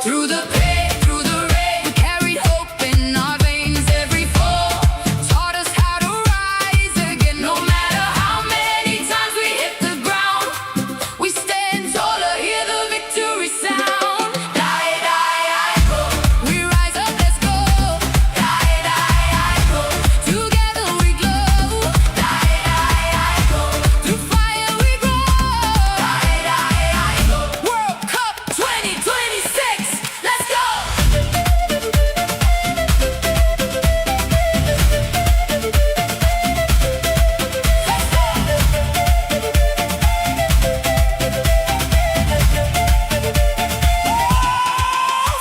Through the pain, through the rain, we carried hope in our veins. Every fall taught us how to rise again. No matter how many times we hit the ground, we stand taller, hear the victory sound. Dai Dai, we rise up, let's go. Dai Dai, together we glow. Dai Dai, through fire we grow. Dai Dai, World Cup 2026, let's go.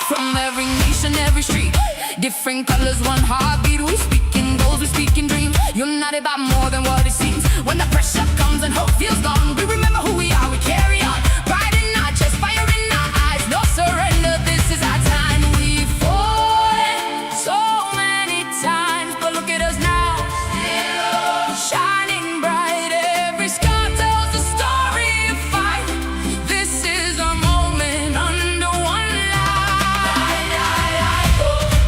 From every nation, every street, different colors, one heartbeat. We speaking goals, we speaking dreams. United by more than what it seems. When the pressure comes and hope feels gone, we remember who we are, we carry on. Pride in our chest, fire in our eyes, no surrender, this is our time. We fought so many times, but look at us now, shining bright. Every scar tells the story of fight. This is our moment under one light.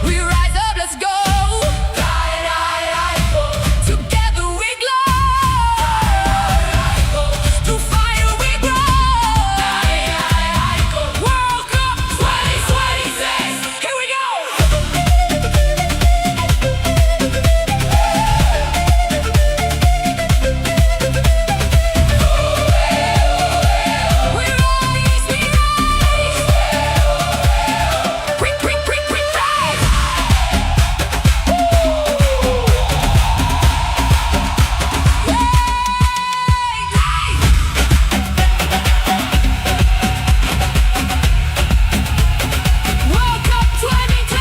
We rise up, let's go. Together we glow. Through fire we grow. World Cup 2026, here we go. We rise, we rise. Rise. World Cup 2026.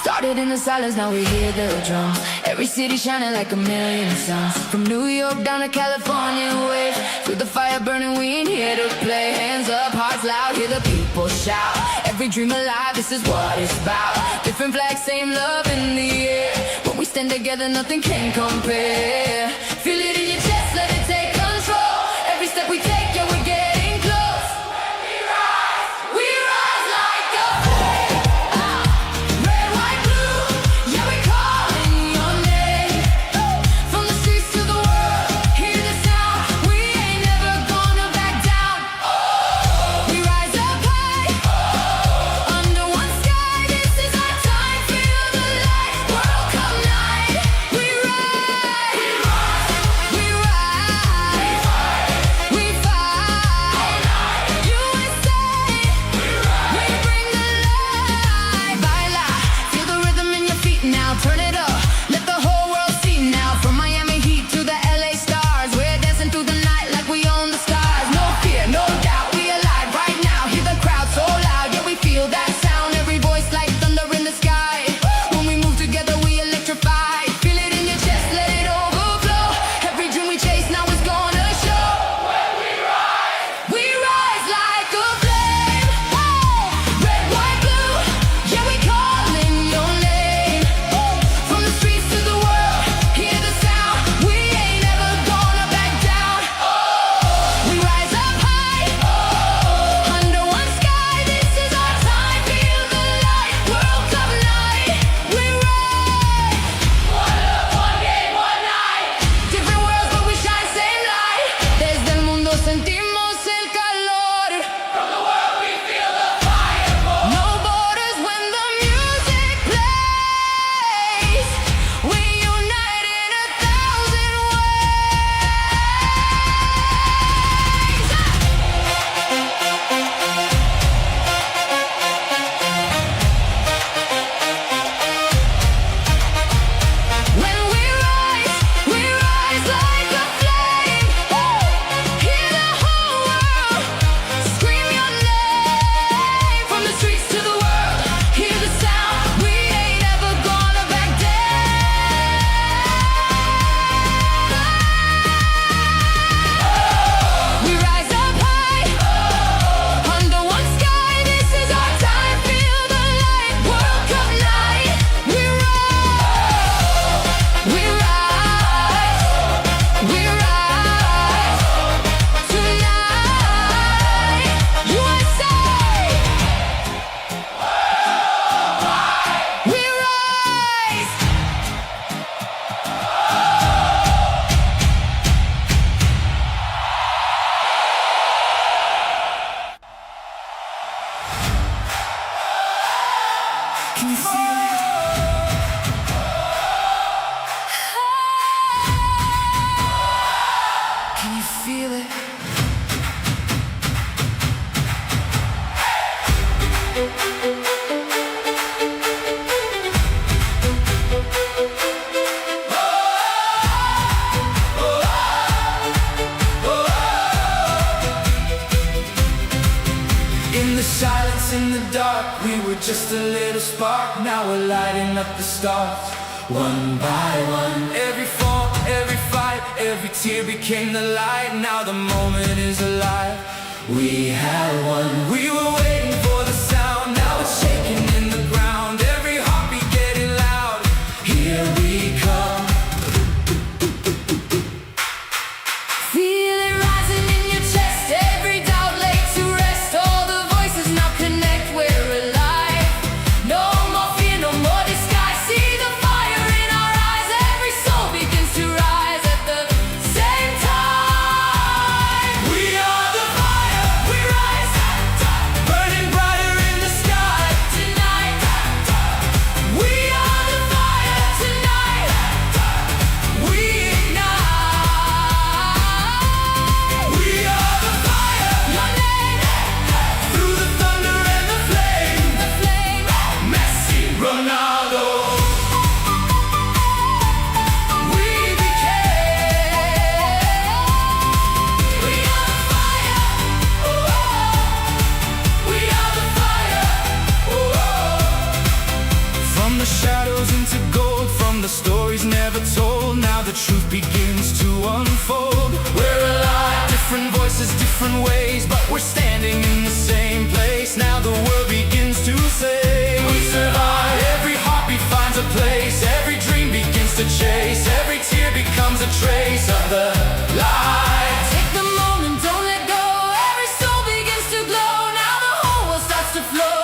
Started in the silence, now we hear the drums. Every city shining like a million suns. From New York down to California way. Through the fire burning, we ain't here to play. Hands up, hearts loud, hear the people shout. Every dream alive, this is what it's about. Different flags, same love in the air. When we stand together, nothing can compare. Feel it in your chest, let it take control. Every step we take, yeah, we're getting close. We rise like a flame. Red, white, blue, yeah, we're calling your name. From the streets to the world, hear the sound. We ain't never gonna back down. We rise up high, under one sky. This is our time, feel the light. World Cup night, we rise. We Can you feel it? Can you feel it? In the silence, in the dark, we were just a little spark. Now we're lighting up the stars, one by one. Every fall, every fight, every tear became the light. Now the moment is alive, we had won. We were waiting for the sound, now it's shaking in the ground. Every heartbeat getting loud, here we come. Feel it rising in your chest, every doubt laid to rest. All the voices now connect, we're alive. No more fear, no more disguise. See the fire in our eyes, every soul begins to rise at the same time. We are the fire, we rise, burning brighter in the sky tonight. We are the fire tonight, we ignite. We are the fire, your name, through the thunder and the flame. Messi, Ronaldo, we became. We are the fire, oh, we are the fire, oh. From the shadows into gold, from the stories never told, now the truth begins to unfold. We're alive, different voices, different ways, but we're standing in the same place. Now the world begins to say, we survive. Every heartbeat finds a place, every dream begins to chase, every tear becomes a trace of the light. Take the moment, don't let go, every soul begins to glow. Now the whole world starts to flow.